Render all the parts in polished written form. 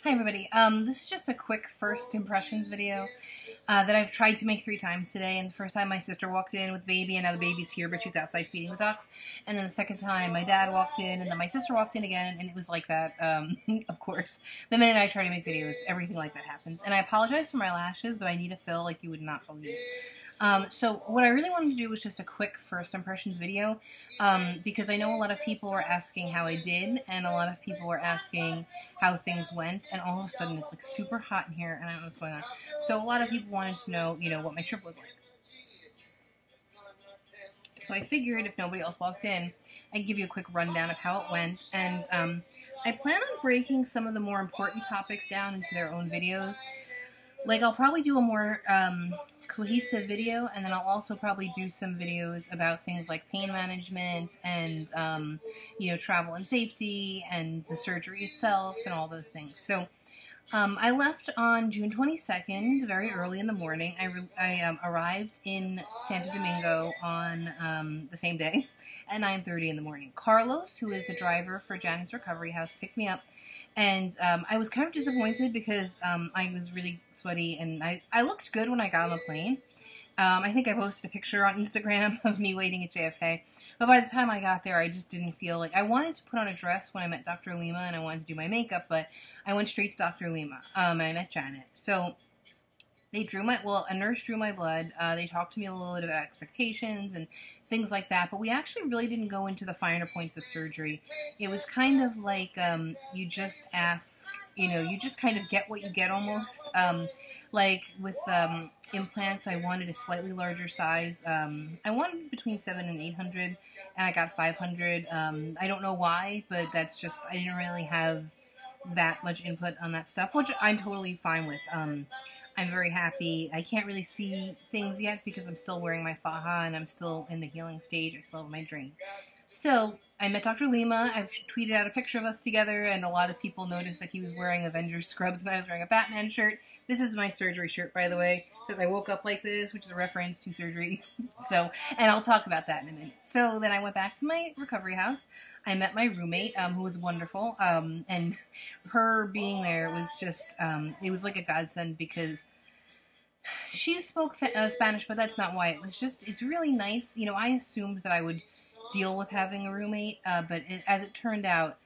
Hi everybody, this is just a quick first impressions video that I've tried to make 3 times today, and the first time my sister walked in with the baby, and now the baby's here, but she's outside feeding the ducks, and then the second time my dad walked in, and then my sister walked in again, and it was like that, of course. The minute I try to make videos, everything like that happens, and I apologize for my lashes, but I need a fill like you would not believe. So what I really wanted to do was just a quick first impressions video, because I know a lot of people were asking how I did, and a lot of people were asking how things went, and all of a sudden it's like super hot in here, and I don't know what's going on. So a lot of people wanted to know, what my trip was like. So I figured if nobody else walked in, I'd give you a quick rundown of how it went, and I plan on breaking some of the more important topics down into their own videos. Like, I'll probably do a more cohesive video, and then I'll also probably do some videos about things like pain management and, travel and safety and the surgery itself and all those things. So, I left on June 22nd, very early in the morning. I arrived in Santo Domingo on the same day at 9:30 in the morning. Carlos, who is the driver for Janet's recovery house, picked me up. And I was kind of disappointed because I was really sweaty, and I looked good when I got on the plane. I think I posted a picture on Instagram of me waiting at JFK. But by the time I got there, I just didn't feel like... I wanted to put on a dress when I met Dr. Lima, and I wanted to do my makeup, but I went straight to Dr. Lima, and I met Janet. So they drew a nurse drew my blood. They talked to me a little bit about expectations and things like that, but we actually really didn't go into the finer points of surgery. It was kind of like you just ask, you just kind of get what you get almost. Like with implants, I wanted a slightly larger size. I wanted between 700 and 800, and I got 500. I don't know why, but that's just, I didn't really have that much input on that stuff, which I'm totally fine with. I'm very happy. I can't really see things yet because I'm still wearing my faja and I'm still in the healing stage. I still have my drain. So I met Dr. Lima. I've tweeted out a picture of us together, and a lot of people noticed that he was wearing Avengers scrubs and I was wearing a Batman shirt. This is my surgery shirt, by the way. It says I woke up like this, which is a reference to surgery. And I'll talk about that in a minute. So then I went back to my recovery house. I met my roommate, who was wonderful, and her being there was just, it was like a godsend because she spoke Spanish, but that's not why. It was just, it's really nice. I assumed that I would deal with having a roommate, but as it turned out,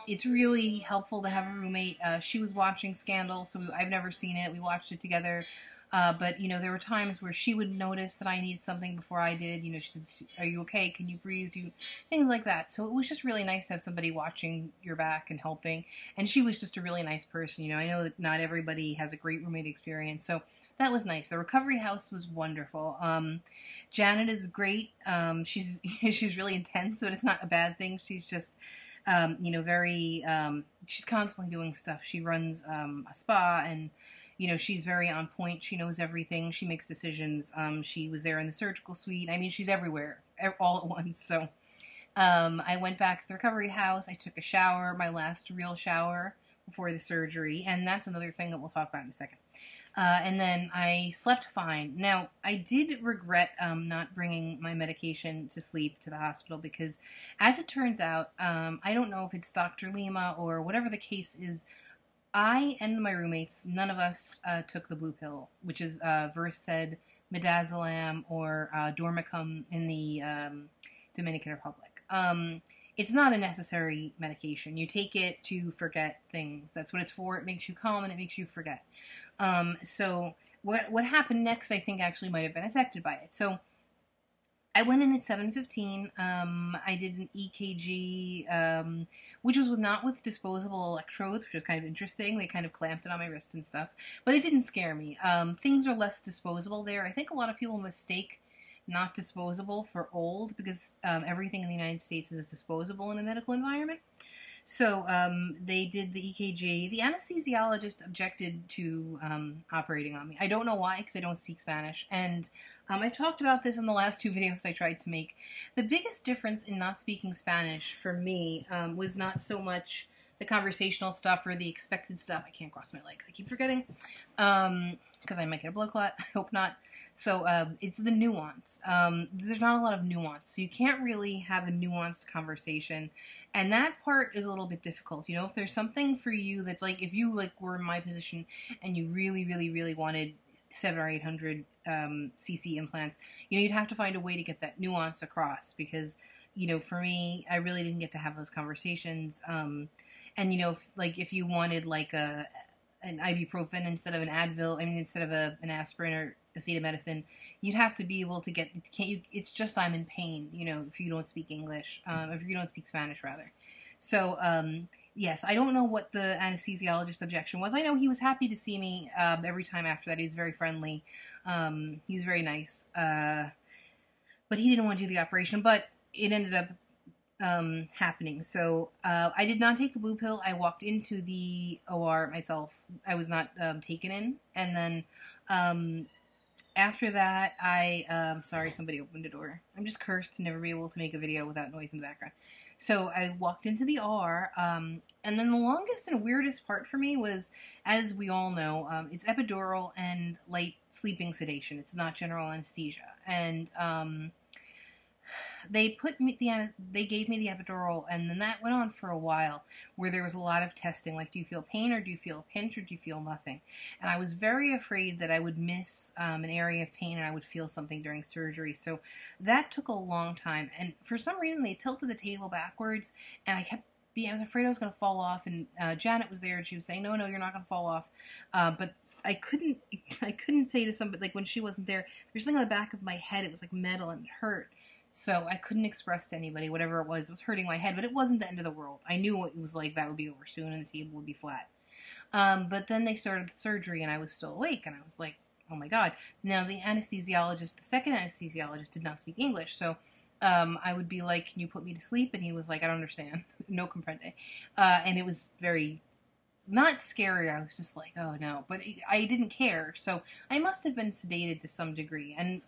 it's really helpful to have a roommate. She was watching Scandal, so I've never seen it. We watched it together. But, there were times where she would notice that I needed something before I did. She said, "Are you okay? Can you breathe?" Things like that. So it was just really nice to have somebody watching your back and helping. And she was just a really nice person. I know that not everybody has a great roommate experience. So that was nice. The recovery house was wonderful. Janet is great. She's she's really intense, but it's not a bad thing. She's just, very, she's constantly doing stuff. She runs a spa, and she's very on point. She knows everything. She makes decisions. She was there in the surgical suite. I mean, she's everywhere, all at once. So I went back to the recovery house. I took a shower, my last real shower before the surgery. And that's another thing that we'll talk about in a second. And then I slept fine. Now, I did regret not bringing my medication to sleep to the hospital because, as it turns out, I don't know if it's Dr. Lima or whatever the case is, I and my roommates, none of us took the blue pill, which is Versed, midazolam, or Dormicum in the Dominican Republic. It's not a necessary medication. You take it to forget things. That's what it's for. It makes you calm and it makes you forget. So what happened next, I think, actually might have been affected by it. So I went in at 7:15. I did an EKG, which was not with disposable electrodes, which was kind of interesting. They kind of clamped it on my wrist and stuff, but it didn't scare me. Things are less disposable there. I think a lot of people mistake not disposable for old because everything in the United States is disposable in a medical environment. So they did the EKG. The anesthesiologist objected to operating on me. I don't know why, because I don't speak Spanish. And I've talked about this in the last 2 videos I tried to make. The biggest difference in not speaking Spanish for me was not so much the conversational stuff or the expected stuff. I can't cross my legs. I keep forgetting. because I might get a blood clot. I hope not. So it's the nuance. There's not a lot of nuance, so you can't really have a nuanced conversation, and that part is a little bit difficult. You know, if there's something for you that's like, if you like were in my position and you really, really, really wanted 700 or 800 cc implants, you know, you'd have to find a way to get that nuance across, because, you know, for me, I really didn't get to have those conversations. And, you know, if you wanted like an ibuprofen instead of an Advil, I mean, instead of an aspirin or acetaminophen, you'd have to be able to get, it's just I'm in pain, you know, if you don't speak English, if you don't speak Spanish, rather. So, yes, I don't know what the anesthesiologist's objection was. I know he was happy to see me every time after that. He was very friendly. He was very nice. But he didn't want to do the operation, but it ended up happening. So I did not take the blue pill. I walked into the OR myself. I was not taken in. And then after that, sorry, somebody opened the door. I'm just cursed to never be able to make a video without noise in the background. So I walked into the OR, and then the longest and weirdest part for me was, as we all know, it's epidural and light sleeping sedation. It's not general anesthesia. And they gave me the epidural, and then that went on for a while, where there was a lot of testing, like, do you feel pain, or do you feel a pinch, or do you feel nothing? And I was very afraid that I would miss an area of pain and I would feel something during surgery. So that took a long time, and for some reason they tilted the table backwards, and I was afraid I was going to fall off, and Janet was there, and she was saying, no, you're not going to fall off, but I couldn't say to somebody, like, when she wasn't there, there's something on the back of my head, it was like metal, and it hurt. So I couldn't express to anybody whatever it was hurting my head, but it wasn't the end of the world. I knew it was like that would be over soon and the table would be flat. But then they started the surgery and I was still awake, and I was like, oh my God. Now the second anesthesiologist did not speak English, so I would be like, can you put me to sleep? And he was like, I don't understand. No comprende. And it was very, not scary, I was just like, oh no. But I didn't care, so I must have been sedated to some degree. And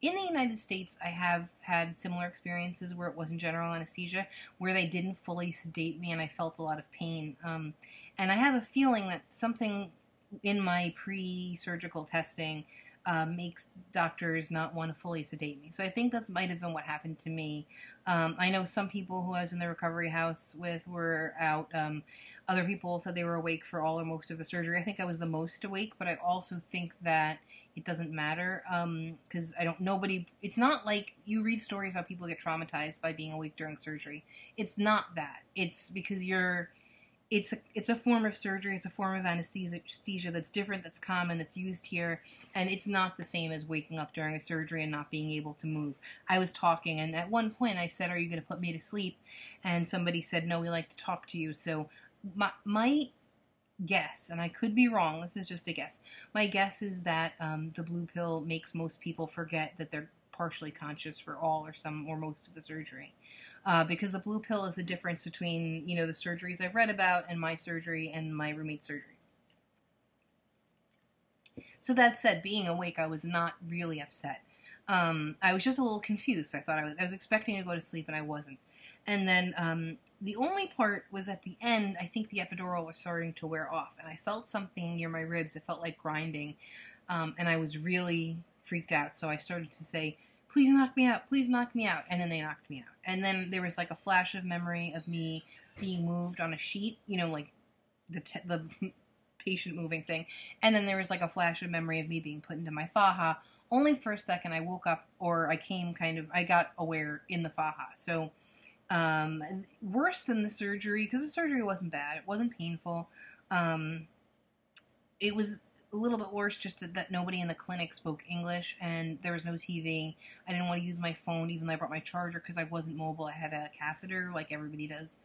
in the United States, I have had similar experiences where it wasn't general anesthesia, where they didn't fully sedate me and I felt a lot of pain. And I have a feeling that something in my pre-surgical testing makes doctors not want to fully sedate me. So I think that might have been what happened to me. I know some people who I was in the recovery house with were out. Other people said they were awake for all or most of the surgery. I think I was the most awake, but I also think that it doesn't matter, because it's not like you read stories how people get traumatized by being awake during surgery. It's not that. It's because it's a form of surgery, it's a form of anesthesia that's different, that's common, that's used here, and it's not the same as waking up during a surgery and not being able to move. I was talking, and at one point I said, are you going to put me to sleep? And somebody said, no, we like to talk to you. So my guess, and I could be wrong, this is just a guess, my guess is that the blue pill makes most people forget that they're partially conscious for all or some or most of the surgery. Because the blue pill is the difference between, you know, the surgeries I've read about and my surgery and my roommate's surgeries. So that said, being awake, I was not really upset. I was just a little confused. I thought I was expecting to go to sleep and I wasn't. And then the only part was at the end, I think the epidural was starting to wear off, and I felt something near my ribs. It felt like grinding, and I was really freaked out. So I started to say, please knock me out, please knock me out. And then they knocked me out. And then there was like a flash of memory of me being moved on a sheet, you know, like the patient moving thing. And then there was like a flash of memory of me being put into my faja. Only for a second I woke up, or I got aware in the faja. So worse than the surgery, because the surgery wasn't bad. It wasn't painful. It was a little bit worse just that nobody in the clinic spoke English and there was no TV. I didn't want to use my phone, even though I brought my charger, because I wasn't mobile. I had a catheter like everybody does.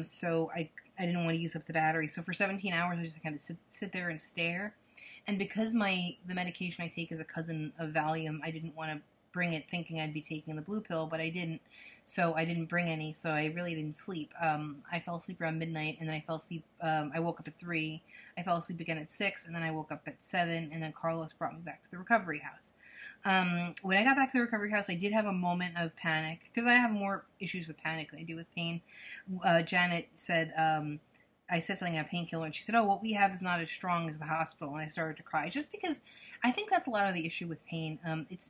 So I didn't want to use up the battery. So for 17 hours, I just kind of sit there and stare. And because the medication I take is a cousin of Valium, I didn't want to bring it thinking I'd be taking the blue pill, but I didn't. So I didn't bring any, so I really didn't sleep. I fell asleep around midnight, and then I fell asleep, I woke up at 3, I fell asleep again at 6, and then I woke up at 7, and then Carlos brought me back to the recovery house. When I got back to the recovery house, I did have a moment of panic, because I have more issues with panic than I do with pain. Janet said, I said something about painkiller, and she said, oh, what we have is not as strong as the hospital, and I started to cry, just because I think that's a lot of the issue with pain. It's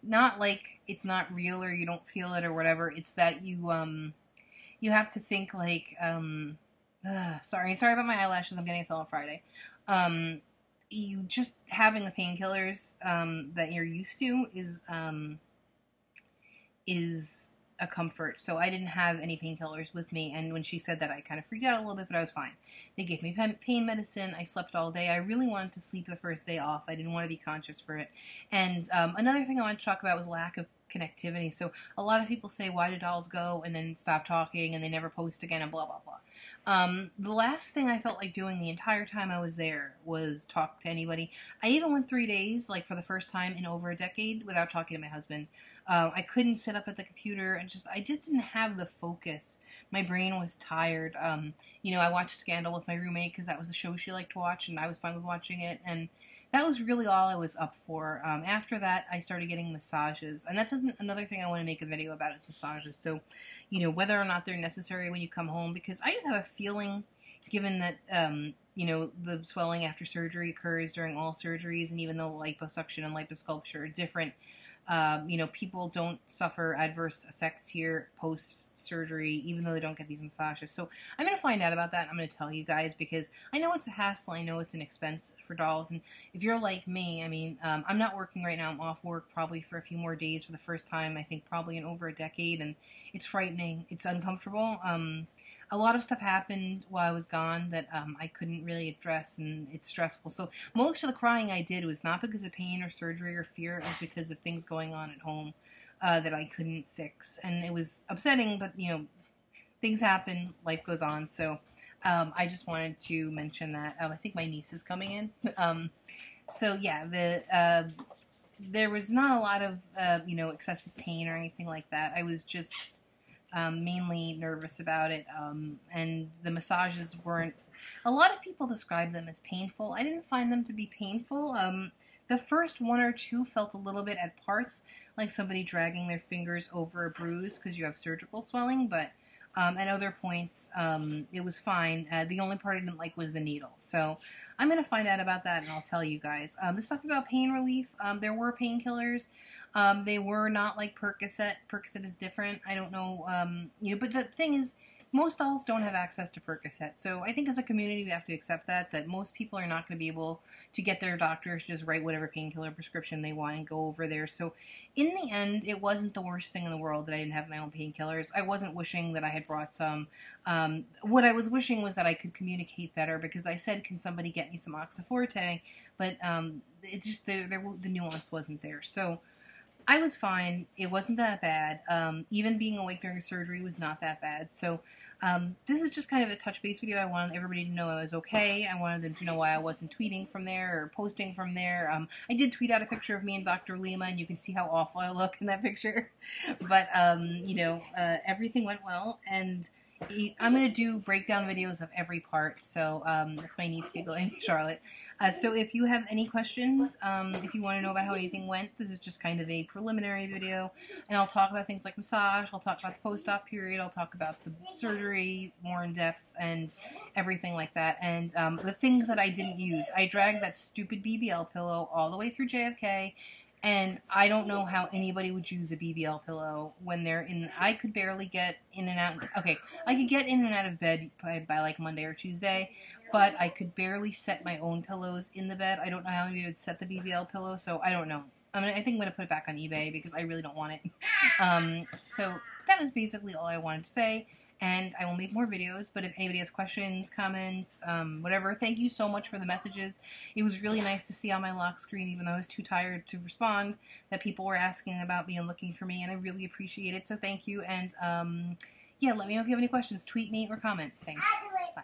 not like it's not real or you don't feel it or whatever, it's that you have to think, like, sorry about my eyelashes, I'm getting a fill on Friday. You just having the painkillers that you're used to is a comfort. So I didn't have any painkillers with me, and when she said that, I kind of freaked out a little bit, but I was fine. They gave me pain medicine. I slept all day. I really wanted to sleep the first day off. I didn't want to be conscious for it. And another thing I wanted to talk about was lack of connectivity. So a lot of people say, why do dolls go and then stop talking and they never post again and blah, blah, blah. The last thing I felt like doing the entire time I was there was talk to anybody. I even went 3 days, like for the first time in over a decade, without talking to my husband. I couldn't sit up at the computer, and I just didn't have the focus. My brain was tired. You know, I watched Scandal with my roommate because that was the show she liked to watch, and I was fine with watching it, and that was really all I was up for. After that, I started getting massages, and that's another thing I want to make a video about is massages. So, you know, whether or not they're necessary when you come home, because I just have a feeling, given that, you know, the swelling after surgery occurs during all surgeries, and even though liposuction and liposculpture are different, you know, people don't suffer adverse effects here post-surgery, even though they don't get these massages. So I'm going to find out about that. I'm going to tell you guys, because I know it's a hassle. I know it's an expense for dolls. And if you're like me, I mean, I'm not working right now. I'm off work probably for a few more days for the first time, I think probably in over a decade. And it's frightening. It's uncomfortable. A lot of stuff happened while I was gone that I couldn't really address, and it's stressful. So most of the crying I did was not because of pain or surgery or fear. It was because of things going on at home that I couldn't fix. And it was upsetting, but, you know, things happen. Life goes on. So I just wanted to mention that. I think my niece is coming in. So, yeah, there was not a lot of, you know, excessive pain or anything like that. I was just mainly nervous about it, and the massages weren't, a lot of people describe them as painful. I didn't find them to be painful. The first one or two felt a little bit at parts like somebody dragging their fingers over a bruise because you have surgical swelling, but at other points it was fine. The only part I didn't like was the needle. So I'm going to find out about that, and I'll tell you guys. The stuff about pain relief, there were painkillers. They were not like Percocet. Percocet is different. I don't know, you know, but the thing is, most dolls don't have access to Percocet. So I think as a community we have to accept that most people are not going to be able to get their doctors to just write whatever painkiller prescription they want and go over there. So in the end, it wasn't the worst thing in the world that I didn't have my own painkillers. I wasn't wishing that I had brought some. What I was wishing was that I could communicate better, because I said, can somebody get me some Oxyforte? But it's just the nuance wasn't there. So I was fine. It wasn't that bad. Even being awake during surgery was not that bad. So this is just kind of a touch base video. I wanted everybody to know I was okay. I wanted them to know why I wasn't tweeting from there or posting from there. I did tweet out a picture of me and Dr. Lima, and you can see how awful I look in that picture. But, you know, everything went well, and I'm going to do breakdown videos of every part, so that's my niece giggling, Charlotte. So if you have any questions, if you want to know about how anything went, this is just kind of a preliminary video, and I'll talk about things like massage, I'll talk about the post-op period, I'll talk about the surgery more in depth, and everything like that, and the things that I didn't use. I dragged that stupid BBL pillow all the way through JFK, and I don't know how anybody would use a BBL pillow when they're in. I could barely get in and out. Okay, I could get in and out of bed by like Monday or Tuesday, but I could barely set my own pillows in the bed. I don't know how anybody would set the BBL pillow, so I don't know. I think I'm going to put it back on eBay because I really don't want it. So that was basically all I wanted to say. And I will make more videos, but if anybody has questions, comments, whatever, thank you so much for the messages. It was really nice to see on my lock screen, even though I was too tired to respond, that people were asking about me and looking for me, and I really appreciate it, so thank you. And, yeah, let me know if you have any questions. Tweet me or comment. Thanks. Bye.